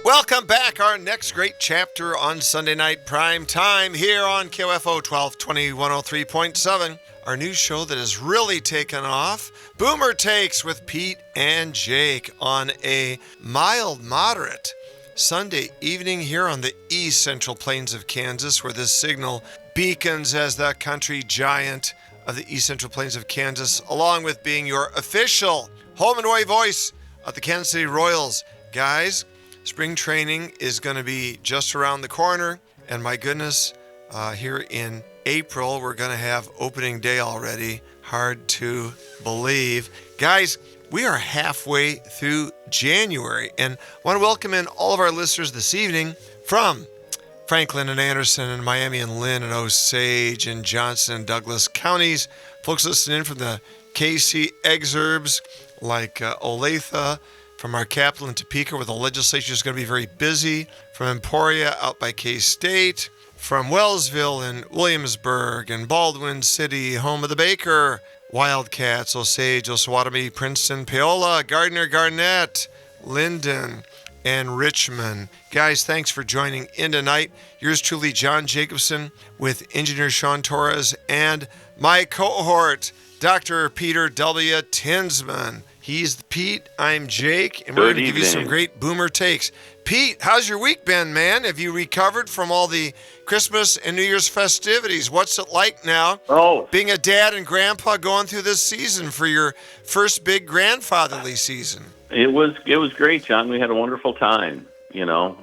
Welcome back. Our next great chapter on Sunday night prime time here on KOFO 1220 103.7. Our new show that has really taken off, Boomer Takes with Pete and Jake on a mild, moderate Sunday evening here on the east central plains of Kansas, where this signal beacons as the country giant of the east central plains of Kansas, along with being your official home and away voice of the Kansas City Royals. Guys, spring training is going to be just around the corner, and my goodness, here in April, we're going to have opening day already. Hard to believe. Guys, we are halfway through January, and I want to welcome in all of our listeners this evening from Franklin and Anderson and Miami and Lynn and Osage and Johnson and Douglas counties. Folks listening in from the KC exurbs like Olathe, from our capital in Topeka, where the legislature is going to be very busy, from Emporia out by K-State, from Wellsville and Williamsburg and Baldwin City, home of the Baker, Wildcats, Osage, Osawatomie, Princeton, Paola, Gardner, Garnett, Linden, and Richmond. Guys, thanks for joining in tonight. Yours truly, John Jacobson, with engineer Sean Torres and my cohort, Dr. Peter W. Tinsman. He's Pete, I'm Jake, and we're going to give you some great Boomer Takes. Pete, how's your week been, man? Have you recovered from all the Christmas and New Year's festivities? What's it like now, being a dad and grandpa going through this season for your first big grandfatherly season? It was great, John. We had a wonderful time. You know,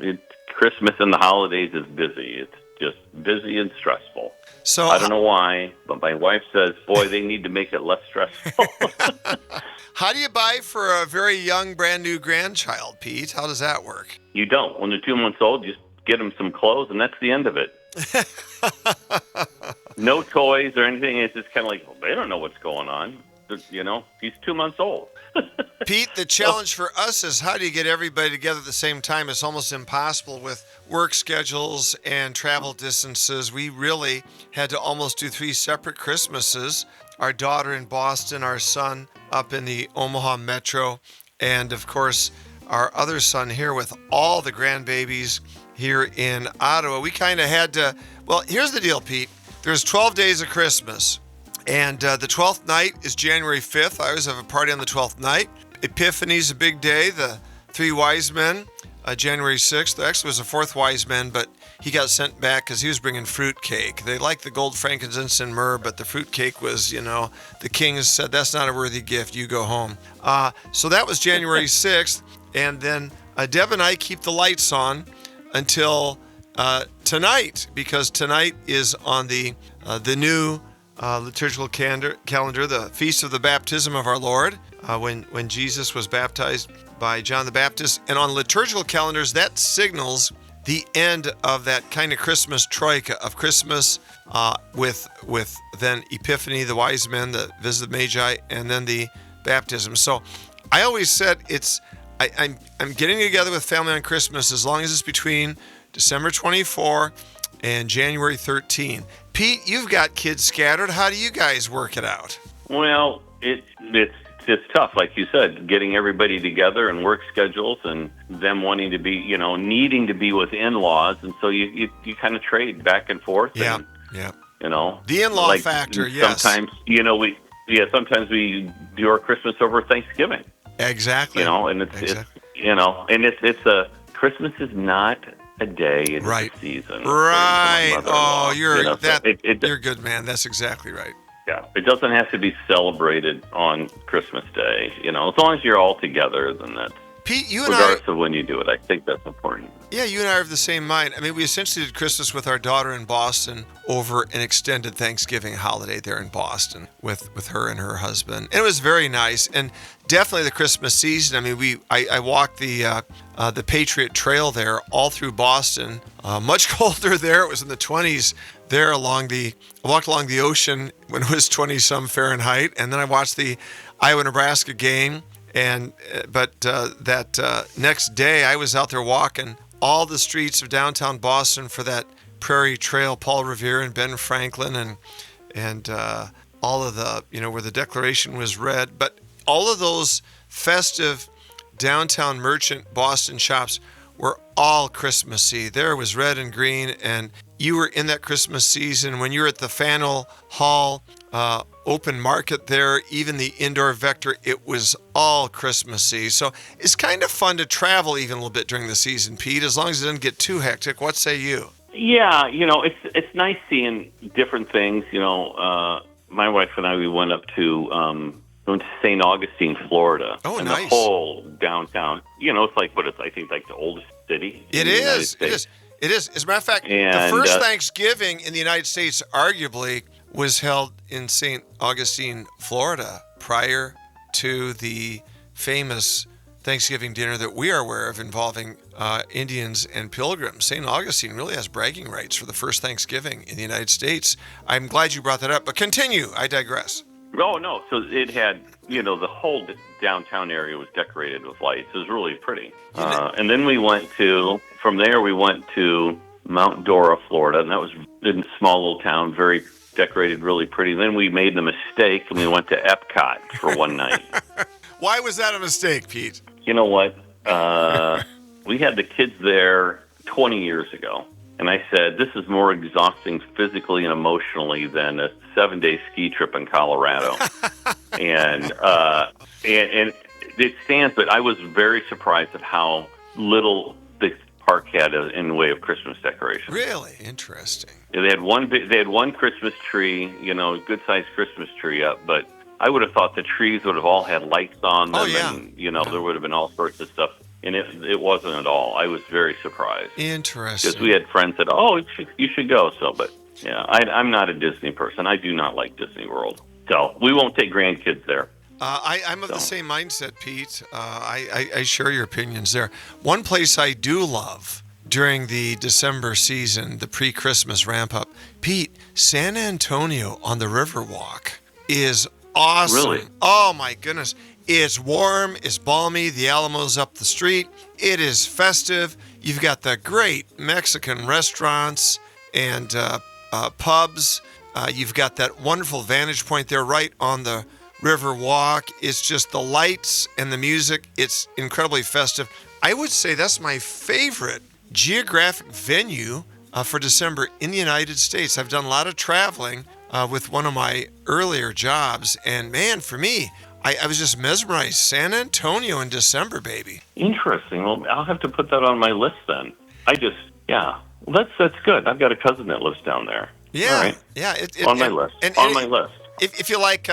Christmas and the holidays is busy. It's just busy and stressful. So I don't know why, but my wife says, boy, they need to make it less stressful. How do you buy for a very young, brand new grandchild, Pete? How does that work? You don't. When they're 2 months old, you just get them some clothes, and that's the end of it. No toys or anything. It's just kind of like, well, they don't know what's going on. You know, he's 2 months old. Pete, the challenge for us is how do you get everybody together at the same time? It's almost impossible with work schedules and travel distances. We really had to almost do 3 separate Christmases. Our daughter in Boston, our son up in the Omaha metro, and of course our other son here with all the grandbabies here in Ottawa. We kind of had to, well, here's the deal, Pete. There's 12 days of Christmas. And the 12th night is January 5th. I always have a party on the 12th night. Epiphany's a big day. The 3 wise men, January 6th. There actually was a 4th wise man, but he got sent back because he was bringing fruit cake. They liked the gold, frankincense, and myrrh, but the fruit cake was, you know, the kings said, that's not a worthy gift. You go home. So that was January 6th. And then Deb and I keep the lights on until tonight, because tonight is on the new liturgical calendar, the Feast of the Baptism of our Lord, when Jesus was baptized by John the Baptist. And on liturgical calendars, that signals the end of that kind of Christmas troika of Christmas with then Epiphany, the wise men, the visit of the Magi, and then the baptism. So I always said I'm getting together with family on Christmas as long as it's between December 24 and January 13. Pete, you've got kids scattered. How do you guys work it out? Well, it's tough, like you said, getting everybody together and work schedules and them wanting to be, you know, needing to be with in-laws. And so you kind of trade back and forth. Yeah, and, you know. The in-law factor, yes. Sometimes, you know, sometimes we do our Christmas over Thanksgiving. Exactly. You know, and it's you know, and it's a, Christmas is not a day in the season. Right. Oh, you're you're good, man. That's exactly right. Yeah. It doesn't have to be celebrated on Christmas Day. You know, as long as you're all together, then that's, Pete, you regardless of when you do it, I think that's important. Yeah, you and I are of the same mind. I mean, we essentially did Christmas with our daughter in Boston over an extended Thanksgiving holiday there in Boston with her and her husband. And it was very nice. And definitely the Christmas season. I mean, I walked the Patriot Trail there all through Boston. Much colder there. It was in the 20s there I walked along the ocean when it was 20-some Fahrenheit. And then I watched the Iowa-Nebraska game. But that next day, I was out there walking all the streets of downtown Boston for that Prairie Trail, Paul Revere and Ben Franklin, and all of the, you know, where the Declaration was read. But all of those festive downtown merchant Boston shops were all Christmassy. There was red and green, and you were in that Christmas season when you were at the Faneuil Hall open market there, even the indoor Vector, it was all Christmassy. So it's kind of fun to travel even a little bit during the season, Pete, as long as it doesn't get too hectic. What say you? Yeah, it's nice seeing different things. My wife and I, we went to St. Augustine, Florida. Oh, and nice. The whole downtown, it's like I think like the oldest city. It is. As a matter of fact, the first Thanksgiving in the United States arguably was held in St. Augustine, Florida, prior to the famous Thanksgiving dinner that we are aware of involving Indians and Pilgrims. St. Augustine really has bragging rights for the first Thanksgiving in the United States. I'm glad you brought that up, but continue. I digress. Oh, no. So it had, the whole downtown area was decorated with lights. It was really pretty. And then from there we went to Mount Dora, Florida, and that was in a small little town, very decorated, really pretty. Then we made the mistake and we went to Epcot for one night. Why was that a mistake, Pete? You know what? We had the kids there 20 years ago, and I said, this is more exhausting physically and emotionally than a 7-day ski trip in Colorado. and it stands, but I was very surprised at how little the park had in the way of Christmas decorations. Really? Interesting. They had one Christmas tree, good-sized Christmas tree up, but I would have thought the trees would have all had lights on them. Oh, yeah. And, there would have been all sorts of stuff. And it wasn't at all. I was very surprised. Interesting. Because we had friends that, you should go. So, but, yeah, I'm not a Disney person. I do not like Disney World. So we won't take grandkids there. I'm of the same mindset, Pete. I share your opinions there. One place I do love during the December season, the pre-Christmas ramp-up, Pete, San Antonio on the Riverwalk is awesome. Really? Oh, my goodness. It's warm, it's balmy, the Alamo's up the street. It is festive. You've got the great Mexican restaurants and pubs. You've got that wonderful vantage point there right on the Riverwalk. It's just the lights and the music. It's incredibly festive. I would say that's my favorite geographic venue for December in the United States. I've done a lot of traveling with one of my earlier jobs, and man, for me, I was just mesmerized. San Antonio in December, baby. Interesting. Well, I'll have to put that on my list then. Well, that's good. I've got a cousin that lives down there. Yeah, all right. Yeah. My list. My list. If you like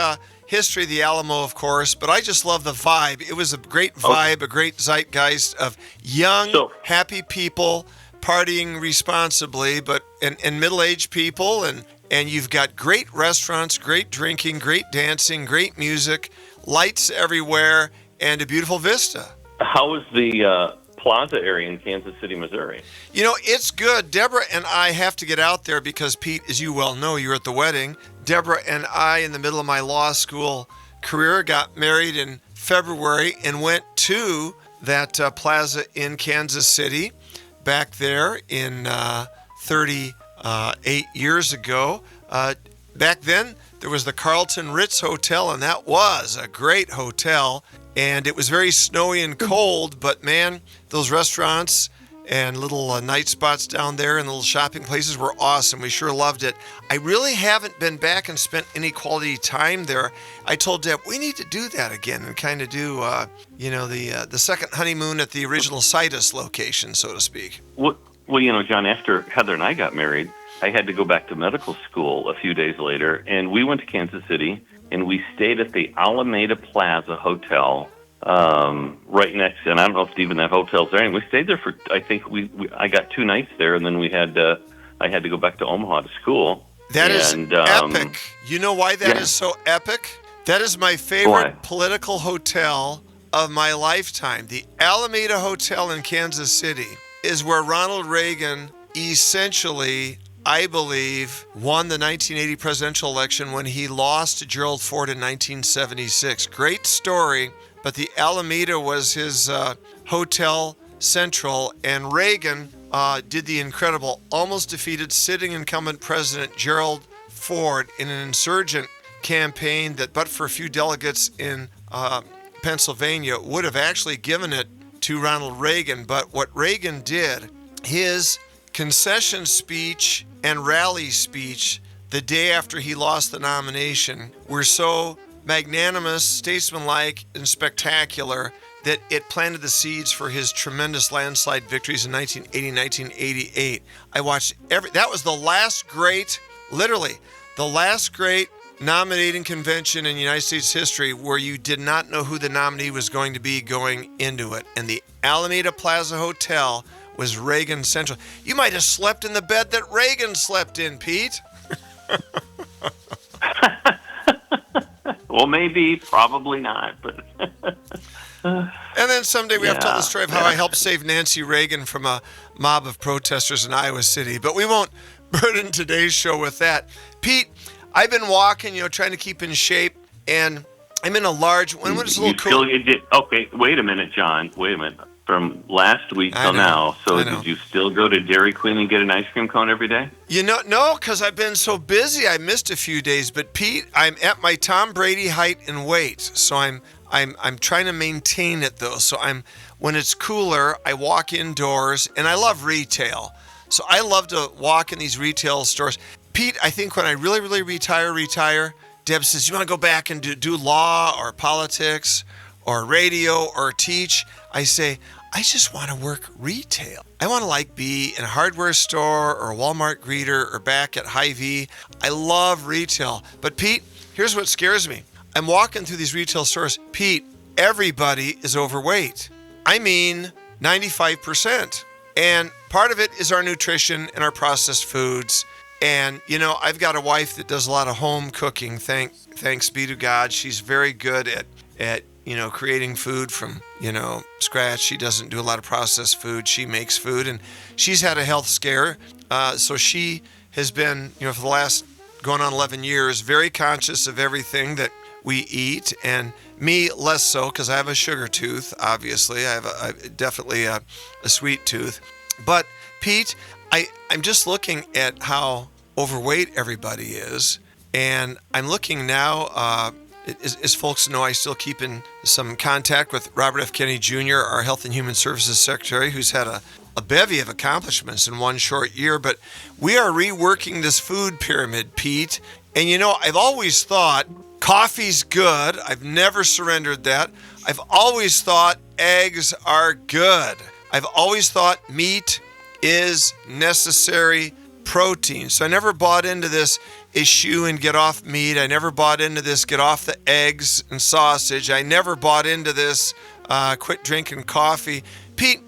history, the Alamo, of course, but I just love the vibe. It was a great vibe, a great zeitgeist of young, happy people partying responsibly, and middle-aged people, and you've got great restaurants, great drinking, great dancing, great music, lights everywhere, and a beautiful vista. How is the Plaza area in Kansas City, Missouri? It's good. Deborah and I have to get out there because, Pete, as you well know, you were at the wedding. Deborah and I, in the middle of my law school career, got married in February and went to that plaza in Kansas City back there in 38 years ago. Back then, there was the Carlton Ritz Hotel, and that was a great hotel. And it was very snowy and cold, but man, those restaurants and little night spots down there and little shopping places were awesome. We sure loved it. I really haven't been back and spent any quality time there. I told Deb, we need to do that again and kind of do, the second honeymoon at the original Citus location, so to speak. Well, John, after Heather and I got married, I had to go back to medical school a few days later, and we went to Kansas City, and we stayed at the Alameda Plaza Hotel right next, and I don't know if even that hotel's there. And we stayed there for, I think I got 2 nights there, and then I had to go back to Omaha to school. That is epic. You know why that is so epic? That is my favorite political hotel of my lifetime. The Alameda Hotel in Kansas City is where Ronald Reagan essentially, I believe, won the 1980 presidential election when he lost to Gerald Ford in 1976. Great story, but the Alameda was his hotel central, and Reagan did the incredible, almost defeated sitting incumbent President Gerald Ford in an insurgent campaign that, but for a few delegates in Pennsylvania, would have actually given it to Ronald Reagan. But what Reagan did, his concession speech and rally speech the day after he lost the nomination were so magnanimous, statesmanlike, and spectacular that it planted the seeds for his tremendous landslide victories in 1980, 1988. I watched that was the last great, literally, the last great nominating convention in United States history where you did not know who the nominee was going to be going into it. And the Alameda Plaza Hotel was Reagan Central. You might have slept in the bed that Reagan slept in, Pete. Well, maybe, probably not, but... And then someday we have to tell the story of how I helped save Nancy Reagan from a mob of protesters in Iowa City. But we won't burden today's show with that. Pete, I've been walking, trying to keep in shape, and I'm in a large... When it's a little cool... Okay, wait a minute, John. Wait a minute. From last week till now, so did you still go to Dairy Queen and get an ice cream cone every day? No, because I've been so busy, I missed a few days. But Pete, I'm at my Tom Brady height and weight, so I'm trying to maintain it though. So when it's cooler, I walk indoors, and I love retail. So I love to walk in these retail stores. Pete, I think when I really, really retire, Deb says, you want to go back and do law or politics or radio or teach? I say, I just want to work retail. I want to be in a hardware store or a Walmart greeter or back at Hy-Vee. I love retail. But Pete, here's what scares me. I'm walking through these retail stores. Pete, everybody is overweight. I mean, 95%. And part of it is our nutrition and our processed foods. And, I've got a wife that does a lot of home cooking. Thanks be to God. She's very good at creating food from, scratch. She doesn't do a lot of processed food. She makes food, and she's had a health scare. So she has been, for the last going on 11 years, very conscious of everything that we eat, and me less so because I have a sugar tooth, obviously. I have definitely a sweet tooth. But Pete, I'm just looking at how overweight everybody is, and I'm looking now, as folks know, I still keep in some contact with Robert F. Kennedy Jr., our Health and Human Services Secretary, who's had a bevy of accomplishments in one short year. But we are reworking this food pyramid, Pete. And I've always thought coffee's good. I've never surrendered that. I've always thought eggs are good. I've always thought meat is necessary protein. So I never bought into this eschew and get off meat. I never bought into this get off the eggs and sausage. I never bought into this quit drinking coffee. Pete,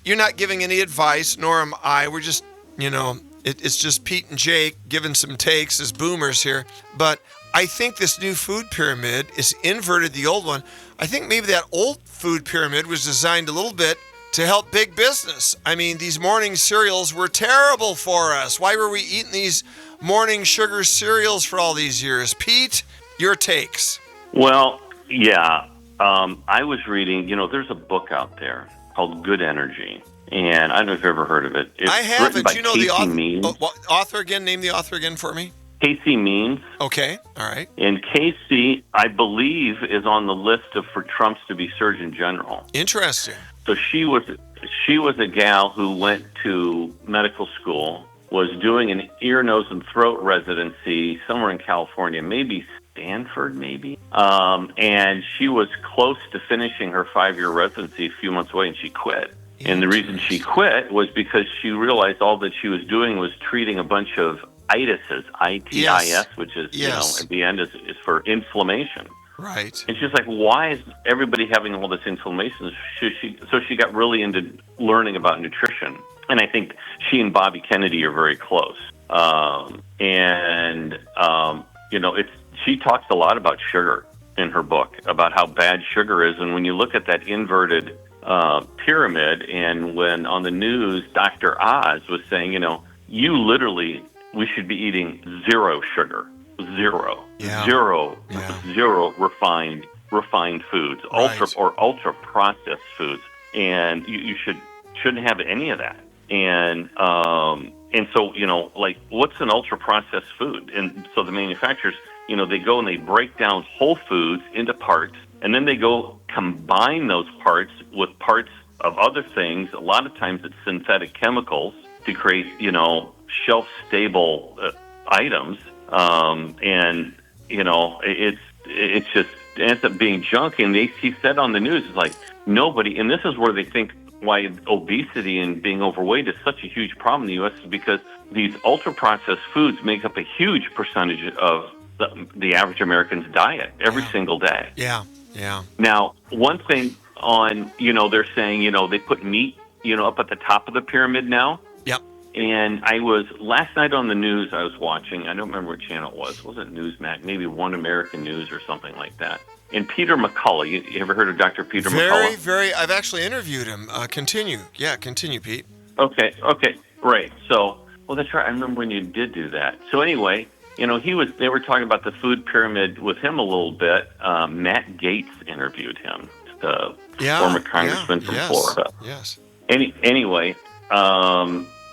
you're not giving any advice, nor am I. We're just, it's just Pete and Jake giving some takes as boomers here. But I think this new food pyramid is inverted the old one. I think maybe that old food pyramid was designed a little bit to help big business. I mean, these morning cereals were terrible for us. Why were we eating these morning sugar cereals for all these years? Pete, your takes. Well, yeah. I was reading, there's a book out there called Good Energy. And I don't know if you've ever heard of it. It's I haven't. Written by The author? Means. Author again? Name the author again for me. Casey Means. Okay, all right. And Casey, I believe, is on the list for Trump's to be Surgeon General. Interesting. So she was a gal who went to medical school, was doing an ear, nose, and throat residency somewhere in California, maybe Stanford, and she was close to finishing her 5-year residency a few months away, and she quit. And the reason she quit was because she realized all that she was doing was treating a bunch of itises, I-T-I-S, which is, at the end is for inflammation. Right. And she's like, why is everybody having all this inflammation? So she got really into learning about nutrition. And I think she and Bobby Kennedy are very close. She talks a lot about sugar in her book, about how bad sugar is. And when you look at that inverted pyramid, and when on the news, Dr. Oz was saying, we should be eating zero sugar. Zero refined foods, right. ultra processed foods, and you shouldn't have any of that. And so what's an ultra processed food? And so the manufacturers, they go and they break down whole foods into parts, And then they go combine those parts with parts of other things. A lot of times it's synthetic chemicals to create, shelf-stable items. And, it's just it ends up being junk. And he said on the news, it's like nobody, and this is where they think why obesity and being overweight is such a huge problem in the U.S. is because these ultra-processed foods make up a huge percentage of the average American's diet every single day. Yeah. Now, one thing on, they're saying, they put meat, up at the top of the pyramid now. Yep. And last night on the news I was watching, I don't remember what channel it was. Was it Newsmax? Maybe One American News or something like that. And Peter McCullough, you ever heard of Dr. Peter McCullough? I've actually interviewed him. Continue, Pete. Okay, right. So, well, that's right. I remember when you did do that. So anyway, they were talking about the food pyramid with him a little bit. Matt Gaetz interviewed him, the former congressman from Florida. Yes. Anyway,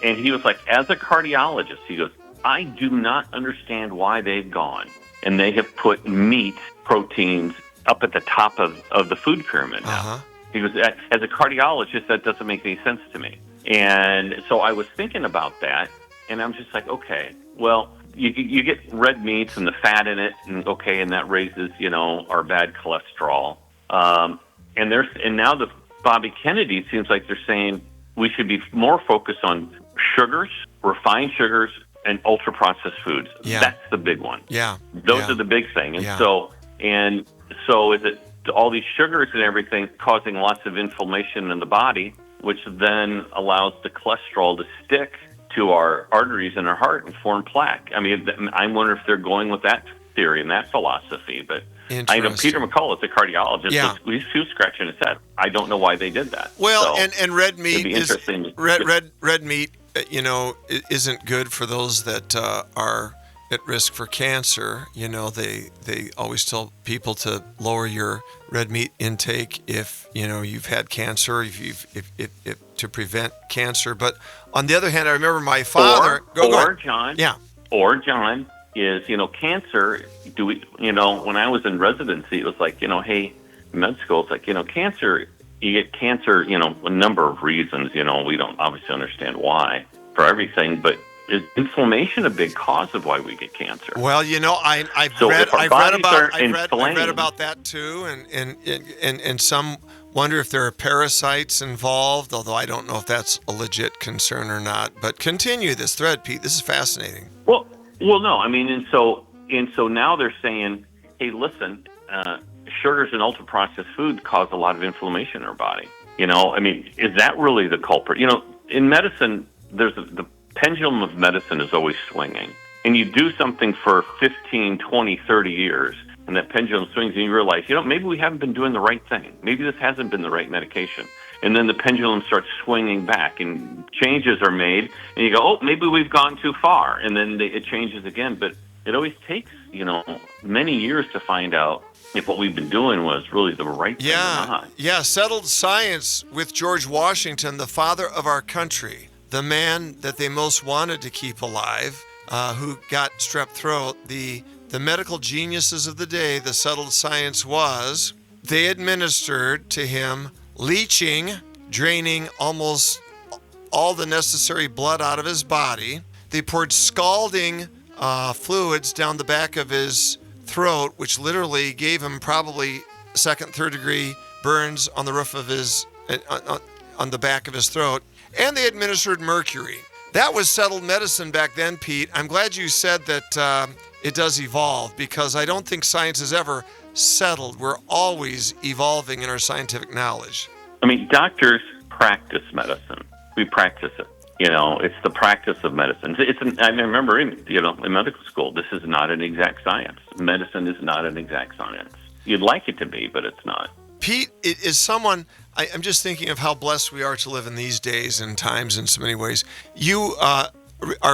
and he was like, as a cardiologist, he goes, I do not understand why they've gone and they have put meat, proteins up at the top of the food pyramid now. Uh-huh. He goes, as a cardiologist, that doesn't make any sense to me. And so I was thinking about that, and I'm just like, okay, well, you get red meats and the fat in it, and that raises, our bad cholesterol. And now the Bobby Kennedy seems like they're saying we should be more focused on sugars, refined sugars, and ultra-processed foods. Yeah. That's the big one. Yeah. Those are the big thing. And so is it all these sugars and everything causing lots of inflammation in the body, which then allows the cholesterol to stick to our arteries in our heart and form plaque. I mean, I wonder if they're going with that theory and that philosophy. But I know Peter McCullough is a cardiologist. Yeah. So he was scratching his head. I don't know why they did that. Well, and red meat is red meat. Isn't good for those that are at risk for cancer. They always tell people to lower your red meat intake if you've had cancer, if to prevent cancer. But on the other hand, I remember my father. John is cancer. When I was in residency, it was like hey, med school. It's like cancer. You get cancer. A number of reasons. We don't obviously understand why for everything, but is inflammation a big cause of why we get cancer? Well, I've read about that too, and some wonder if there are parasites involved, although I don't know if that's a legit concern or not. But continue this thread, Pete. This is fascinating. Well, no, I mean, and so now they're saying, hey, listen, sugars and ultra processed food cause a lot of inflammation in our body. I mean, is that really the culprit? In medicine, the pendulum of medicine is always swinging. And you do something for 15, 20, 30 years, and that pendulum swings, and you realize, maybe we haven't been doing the right thing. Maybe this hasn't been the right medication. And then the pendulum starts swinging back, and changes are made, and you go, oh, maybe we've gone too far. And then it changes again. But it always takes, many years to find out if what we've been doing was really the right thing or not. Yeah, settled science with George Washington, the father of our country. The man that they most wanted to keep alive, who got strep throat, the medical geniuses of the day, the settled science was, they administered to him leaching, draining almost all the necessary blood out of his body. They poured scalding fluids down the back of his throat, which literally gave him probably second, third degree burns on the roof of his, on the back of his throat. And they administered mercury. That was settled medicine back then, Pete. I'm glad you said that it does evolve, because I don't think science is ever settled. We're always evolving in our scientific knowledge. I mean, doctors practice medicine. We practice it. It's the practice of medicine. I remember in medical school, this is not an exact science. Medicine is not an exact science. You'd like it to be, but it's not. Pete, it is someone... I'm just thinking of how blessed we are to live in these days and times in so many ways. You are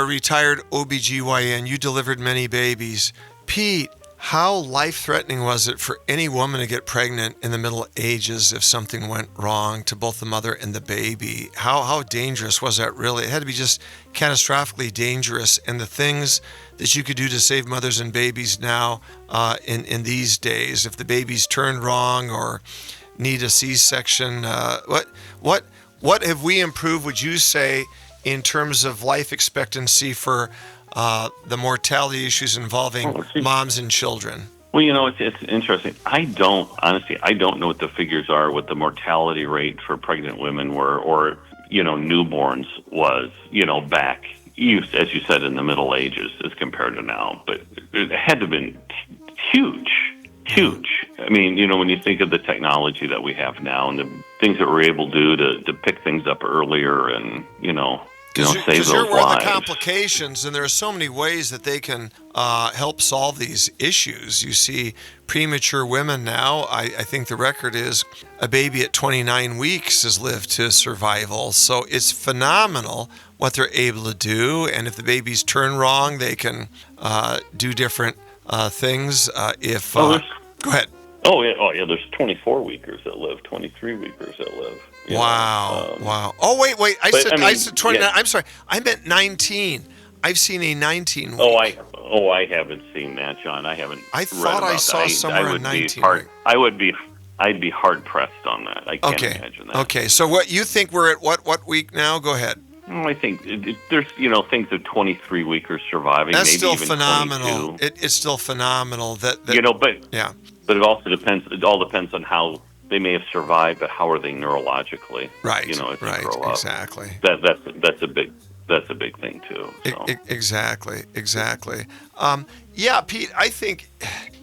retired OBGYN. You delivered many babies. Pete, How life-threatening was it for any woman to get pregnant in the Middle Ages if something went wrong to both the mother and the baby? How dangerous was that really? It had to be just catastrophically dangerous. And the things that you could do to save mothers and babies now in these days, if the baby's turned wrong or need a C-section, what have we improved, would you say, in terms of life expectancy for the mortality issues involving moms and children? Well, it's interesting. I don't know what the figures are, what the mortality rate for pregnant women were, or, newborns was, back, as you said, in the Middle Ages as compared to now. But it had to have been huge. I mean, when you think of the technology that we have now and the things that we're able to do to pick things up earlier and, save those lives. Because you're aware of the complications, and there are so many ways that they can help solve these issues. You see premature women now, I think the record is a baby at 29 weeks has lived to survival. So it's phenomenal what they're able to do. And if the babies turn wrong, they can do different things. Go ahead. Oh yeah. There's 24-weekers that live, 23-weekers that live. Wow. Oh wait. I said 29. Yeah. I'm sorry. I meant 19. I've seen a 19 week. I haven't seen that, John. I haven't. I thought I saw somewhere in 19. I'd be hard pressed on that. I can't imagine that. Okay. So what you think we're at? What week now? Go ahead. Well, I think there's things of 23-weekers surviving. That's maybe still even phenomenal. 22. It's still phenomenal that but yeah. But it also depends. It all depends on how they may have survived, but how are they neurologically? Right. As you grow up. Exactly. That's a big thing too. So. Exactly. Pete, I think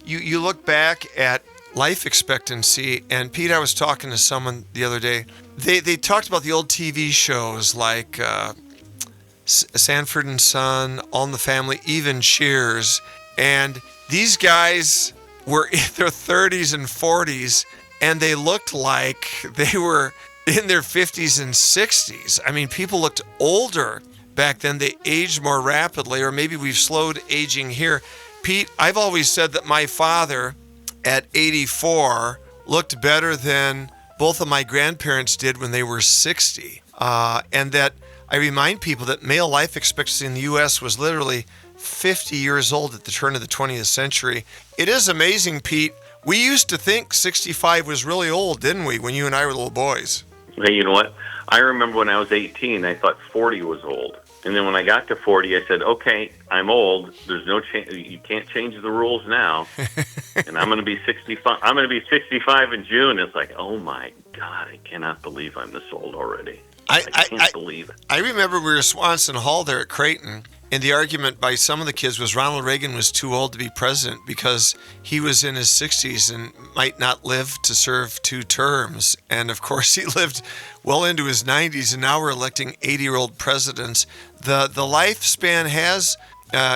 you look back at life expectancy, and Pete, I was talking to someone the other day. They talked about the old TV shows like Sanford and Son, All in the Family, even Cheers, and these guys were in their 30s and 40s, and they looked like they were in their 50s and 60s. I mean, people looked older back then. They aged more rapidly, or maybe we've slowed aging here. Pete, I've always said that my father at 84 looked better than both of my grandparents did when they were 60. And that I remind people that male life expectancy in the U.S. was literally 50 years old at the turn of the 20th century. It is amazing, Pete. We used to think 65 was really old, didn't we, when you and I were little boys? Hey, you know what? I remember when I was 18, I thought 40 was old. And then when I got to 40, I said, okay, I'm old. There's no change. You can't change the rules now. And I'm going to be 65. I'm going to be 65 in June. It's like, oh my God, I cannot believe I'm this old already. I can't believe it. I remember we were at Swanson Hall there at Creighton, and the argument by some of the kids was Ronald Reagan was too old to be president because he was in his 60s and might not live to serve 2 terms. And of course, he lived well into his 90s, and now we're electing 80-year-old presidents. The lifespan has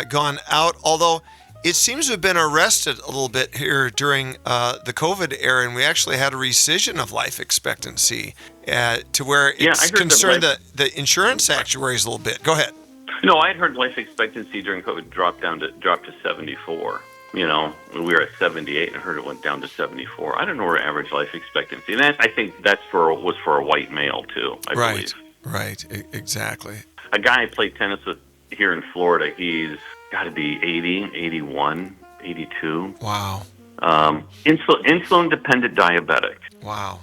gone out, although it seems to have been arrested a little bit here during the COVID era, and we actually had a rescission of life expectancy to where it's concerned the insurance actuaries a little bit. Go ahead. No, I had heard life expectancy during COVID dropped to 74. We were at 78, and I heard it went down to 74. I don't know where average life expectancy, and I think was for a white male too. I believe. Right, exactly. A guy I played tennis with here in Florida, he's got to be 80, 81, 82. Wow. Insulin-dependent diabetic. Wow.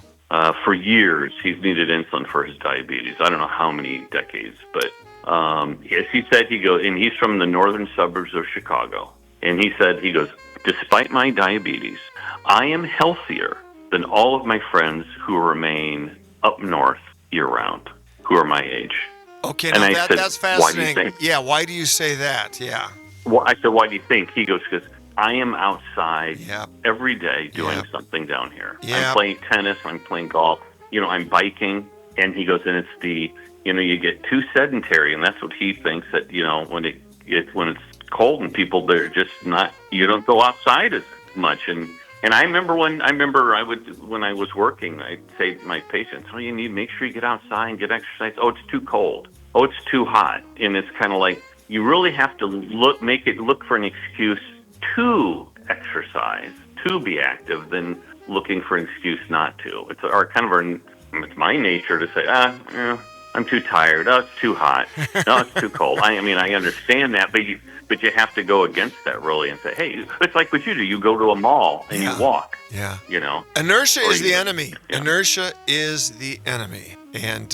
For years, he's needed insulin for his diabetes. I don't know how many decades, but as he said, and he's from the northern suburbs of Chicago. And he goes, despite my diabetes, I am healthier than all of my friends who remain up north year-round, who are my age. Okay, now that's fascinating. Yeah, why do you say that? Yeah. Well, I said, why do you think? He goes, because I am outside every day doing something down here. Yep. I'm playing tennis, I'm playing golf, I'm biking. And he goes, and it's you get too sedentary, and that's what he thinks that, when it's cold and people, they're just not, you don't go outside as much. And I remember when I was working, I'd say to my patients, you need to make sure you get outside and get exercise. Oh, it's too cold. Oh, it's too hot. And it's kind of like, you really have to look for an excuse to exercise, to be active, than looking for an excuse not to. It's my nature to say, I'm too tired. Oh, it's too hot. No, it's too cold. I understand that, but you have to go against that really and say, hey, it's like what you do. You go to a mall and you walk. Yeah. Inertia is the enemy. Yeah. Inertia is the enemy. And,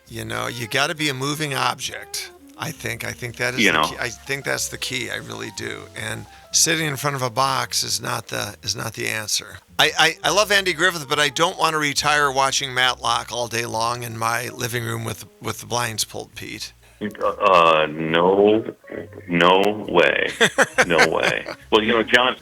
you got to be a moving object. I think that is the key. I think that's the key. I really do. And sitting in front of a box is not the answer. I love Andy Griffith, but I don't want to retire watching Matlock all day long in my living room with the blinds pulled, Pete. No way. No way. Well, John,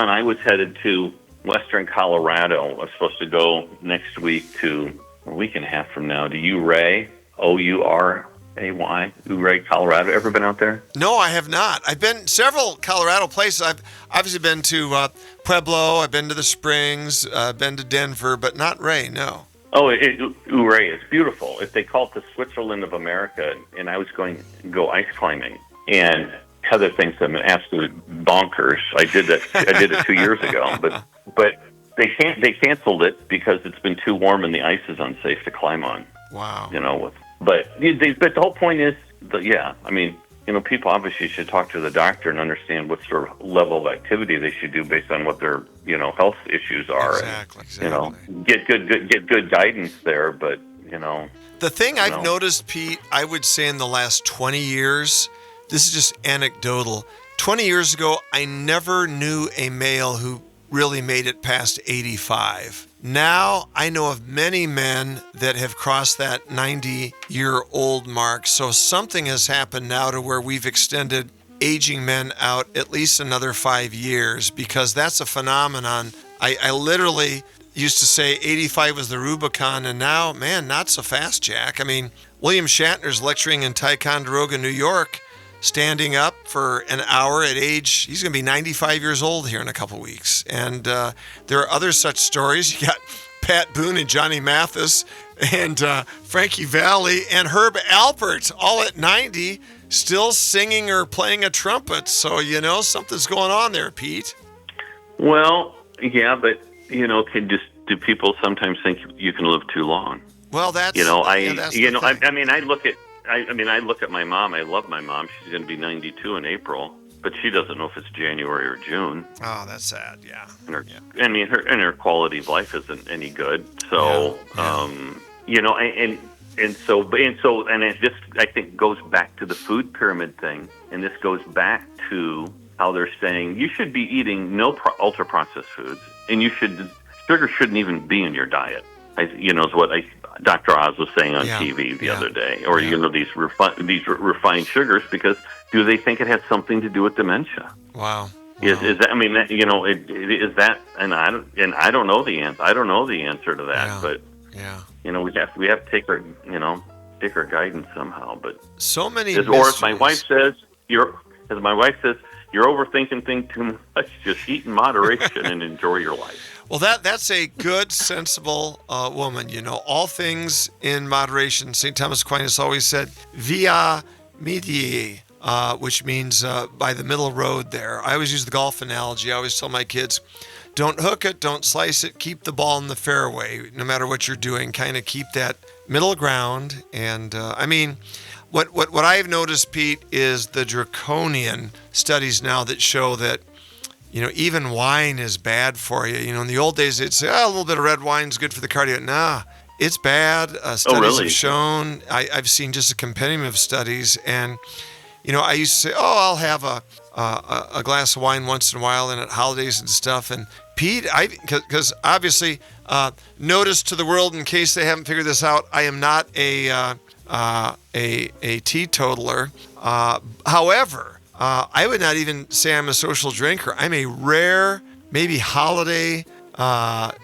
I was headed to Western Colorado. I was supposed to go next week to a week and a half from now to Ouray, Ouray, Ouray, Colorado. Ever been out there? No, I have not. I've been several Colorado places. I've obviously been to Pueblo. I've been to the Springs. Been to Denver, but not Ray. No. Oh, Ouray is beautiful. If they call it the Switzerland of America, and I was going to go ice climbing, and Heather thinks I'm an absolute bonkers. I did it 2 years ago, but they canceled it because it's been too warm and the ice is unsafe to climb on. Wow. But the whole point is, people obviously should talk to the doctor and understand what sort of level of activity they should do based on what their, health issues are. Exactly. And, get good guidance there. But, the thing I've noticed, Pete, I would say in the last 20 years, this is just anecdotal. 20 years ago, I never knew a male who really made it past 85. Now I know of many men that have crossed that 90-year-old mark. So something has happened now to where we've extended aging men out at least another 5 years, because that's a phenomenon. I literally used to say 85 was the Rubicon, and now, man, not so fast, Jack. William Shatner's lecturing in Ticonderoga, New York, standing up for an hour at age, he's going to be 95 years old here in a couple weeks. And there are other such stories. You got Pat Boone and Johnny Mathis and Frankie Valli and Herb Alpert, all at 90, still singing or playing a trumpet. So, something's going on there, Pete. Well, yeah, but, do people sometimes think you can live too long? Well, that's, I look at my mom. I love my mom. She's going to be 92 in April, but she doesn't know if it's January or June. Oh, that's sad. Yeah. Her quality of life isn't any good. So, this I think goes back to the food pyramid thing, and this goes back to how they're saying you should be eating no ultra processed foods, and sugar shouldn't even be in your diet. Is what Dr. Oz was saying on TV the other day, or these refined sugars, because do they think it has something to do with dementia? Wow. Is that? Is that? And I don't know the answer. I don't know the answer to that. But we have to take our guidance somehow. But so many. As my wife says, you're overthinking things too much. Just eat in moderation and enjoy your life. Well, that's a good, sensible woman. All things in moderation. St. Thomas Aquinas always said, via media, which means by the middle road there. I always use the golf analogy. I always tell my kids, don't hook it, don't slice it, keep the ball in the fairway. No matter what you're doing, kind of keep that middle ground. And, what I've noticed, Pete, is the draconian studies now that show that even wine is bad for you. In the old days, they'd say, a little bit of red wine is good for the cardio. Nah, it's bad. Studies have shown. I've seen just a compendium of studies. And, I used to say, I'll have a glass of wine once in a while and at holidays and stuff. And Pete, because obviously, notice to the world, in case they haven't figured this out, I am not a teetotaler. However, I would not even say I'm a social drinker. I'm a rare, maybe holiday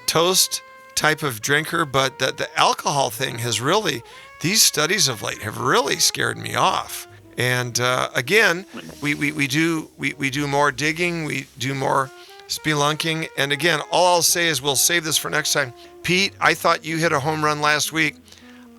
toast type of drinker, but the alcohol thing has really, these studies of late have really scared me off. And again, we do more digging, we do more spelunking, and again, all I'll say is we'll save this for next time. Pete, I thought you hit a home run last week.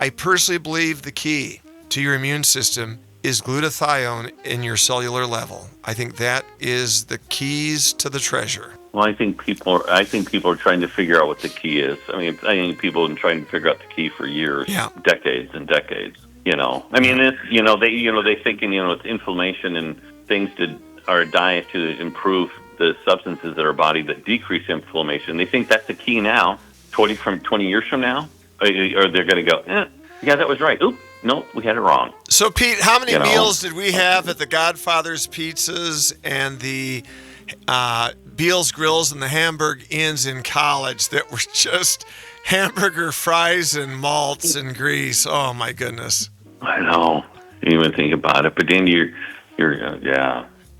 I personally believe the key to your immune system is glutathione in your cellular level. I think that is the keys to the treasure. Well, I think people are trying to figure out what the key is. I think people have been trying to figure out the key for years, decades and decades. They thinking, it's inflammation and things to our diet to improve the substances in our body that decrease inflammation. They think that's the key now. 20 years from now, or they're going to go, yeah, that was right. Oop, no, we had it wrong. So, Pete, how many meals did we have at the Godfather's Pizzas and the Beals Grills and the Hamburg Inns in college that were just hamburger fries and malts and grease? Oh, my goodness. I know. You didn't even think about it. But then you're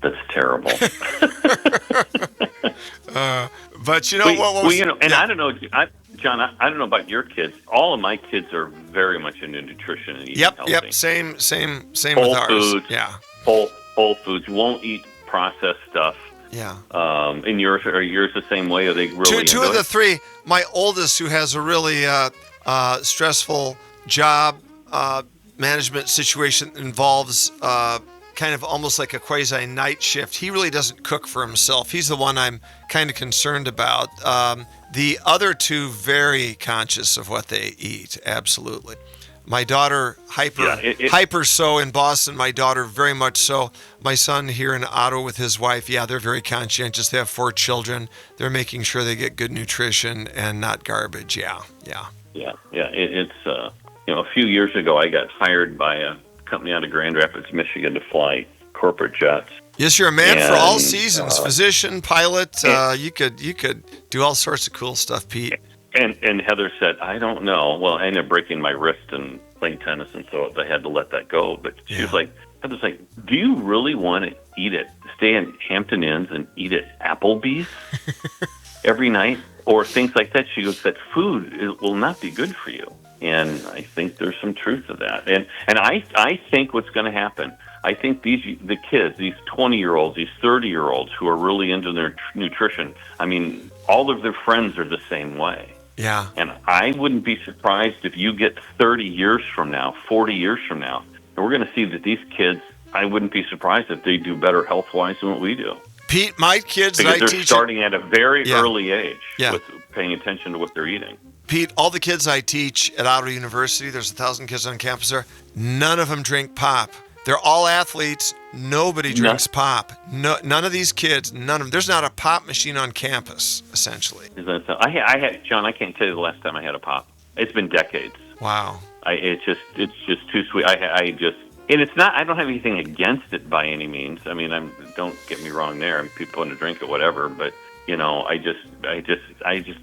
that's terrible. But you know what was... I don't know, John, I don't know about your kids. All of my kids are very much into nutrition and eating healthy. Yep, same whole with ours. Foods, yeah. Whole foods. Won't eat processed stuff. Yeah. And yours the same way? Are they really two of the three? My oldest, who has a really stressful job management situation, involves kind of almost like a quasi night shift. He really doesn't cook for himself. He's the one I'm kind of concerned about. The other two, very conscious of what they eat. Absolutely. My daughter, hyper so in Boston. My daughter, very much so. My son here in Ottawa with his wife, they're very conscientious. They have 4 children. They're making sure they get good nutrition and not garbage. Yeah. It's a few years ago, I got hired by a company out of Grand Rapids, Michigan, to fly corporate jets. Yes, you're a man for all seasons. Physician, pilot. You could do all sorts of cool stuff, Pete. And Heather said, I don't know. Well, I ended up breaking my wrist and playing tennis, and so I had to let that go. But she was like, Heather's like, do you really want to stay in Hampton Inns and eat at Applebee's every night? Or things like that? She goes, that food will not be good for you. And I think there's some truth to that. And I think what's going to happen, I think the kids, these 20-year-olds, these 30-year-olds who are really into their nutrition, all of their friends are the same way. Yeah. And I wouldn't be surprised if you get 30 years from now, 40 years from now, and we're going to see that these kids, I wouldn't be surprised if they do better health-wise than what we do. Pete, my kids because that I they're teach... starting at a very early age with paying attention to what they're eating. Pete, all the kids I teach at Ottawa University, there's 1,000 kids on campus there, none of them drink pop. They're all athletes. Nobody drinks pop. No, none of these kids, none of them. There's not a pop machine on campus, essentially. Is that so? I had John, I can't tell you the last time I had a pop. It's been decades. Wow. It's just too sweet. And it's not, I don't have anything against it by any means. Don't get me wrong there. People want to drink it, whatever. But, I just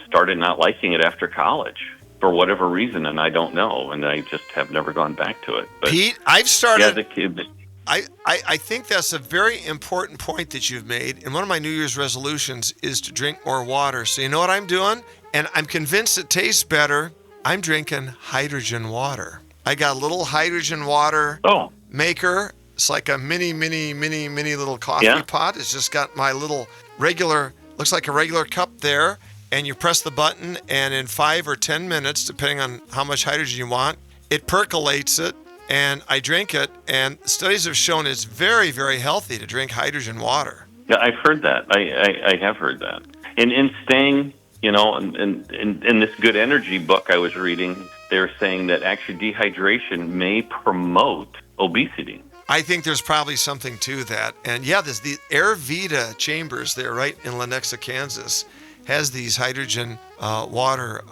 started not liking it after college for whatever reason, and I don't know, and I just have never gone back to it. But, Pete, I've started... As a kid... I think that's a very important point that you've made, and one of my New Year's resolutions is to drink more water. So you know what I'm doing? And I'm convinced it tastes better. I'm drinking hydrogen water. I got a little hydrogen water maker. It's like a mini little coffee pot. It's just got my little looks like a regular cup there. And you press the button, and in 5 or 10 minutes, depending on how much hydrogen you want, it percolates it, and I drink it. And studies have shown it's very, very healthy to drink hydrogen water. Yeah, I've heard that. I have heard that. And in staying, in this Good Energy book I was reading, they're saying that actually dehydration may promote obesity. I think there's probably something to that. And there's the Air Vita chambers there right in Lenexa, Kansas, has these hydrogen water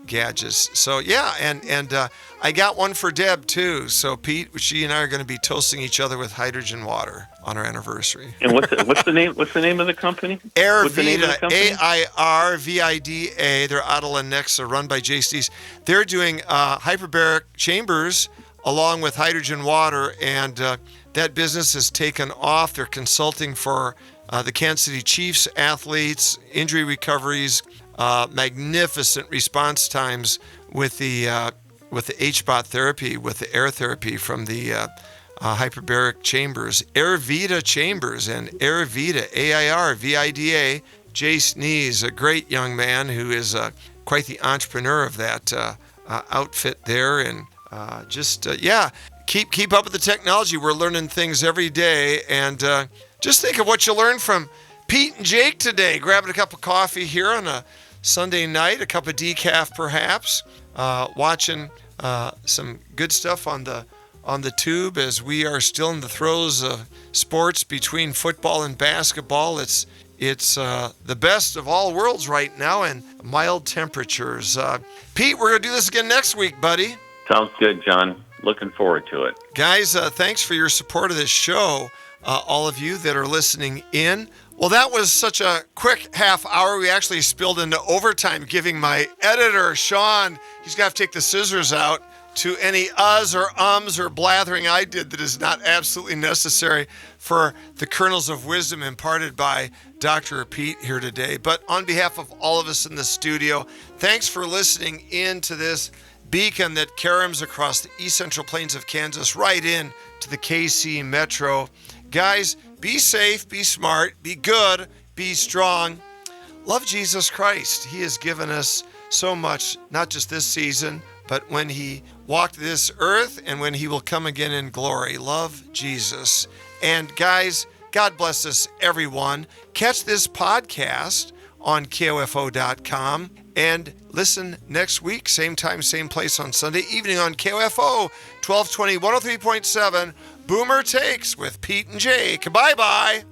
gadgets. So and I got one for Deb too. So Pete, she and I are going to be toasting each other with hydrogen water on our anniversary. And what's the name? What's the name of the company? Air Vita, AIRVIDA. They're out of Lenexa, run by JCs. They're doing hyperbaric chambers along with hydrogen water, and that business has taken off. They're consulting for the Kansas City Chiefs athletes, injury recoveries, magnificent response times with the HBOT therapy, with the air therapy from the hyperbaric chambers, Air Vita chambers, and Air Vita, AIRVIDA. Jay Sneeze, a great young man who is quite the entrepreneur of that outfit there, and keep up with the technology. We're learning things every day. And just think of what you learned from Pete and Jake today. Grabbing a cup of coffee here on a Sunday night, a cup of decaf perhaps, watching some good stuff on the tube as we are still in the throes of sports between football and basketball. It's the best of all worlds right now, and mild temperatures. Pete, we're going to do this again next week, buddy. Sounds good, John. Looking forward to it. Guys, thanks for your support of this show, all of you that are listening in. Well, that was such a quick half hour. We actually spilled into overtime, giving my editor, Sean, he's got to take the scissors out, to any uhs or ums or blathering I did that is not absolutely necessary for the kernels of wisdom imparted by Dr. Pete here today. But on behalf of all of us in the studio, thanks for listening in to this beacon that caroms across the east central plains of Kansas, right in to the KC Metro. Guys, be safe, be smart, be good, be strong. Love Jesus Christ. He has given us so much, not just this season, but when he walked this earth and when he will come again in glory. Love Jesus. And guys, God bless us, everyone. Catch this podcast on KOFO.com and listen next week, same time, same place on Sunday evening on KOFO 1220 103.7 Boomer Takes with Pete and Jake. Bye-bye.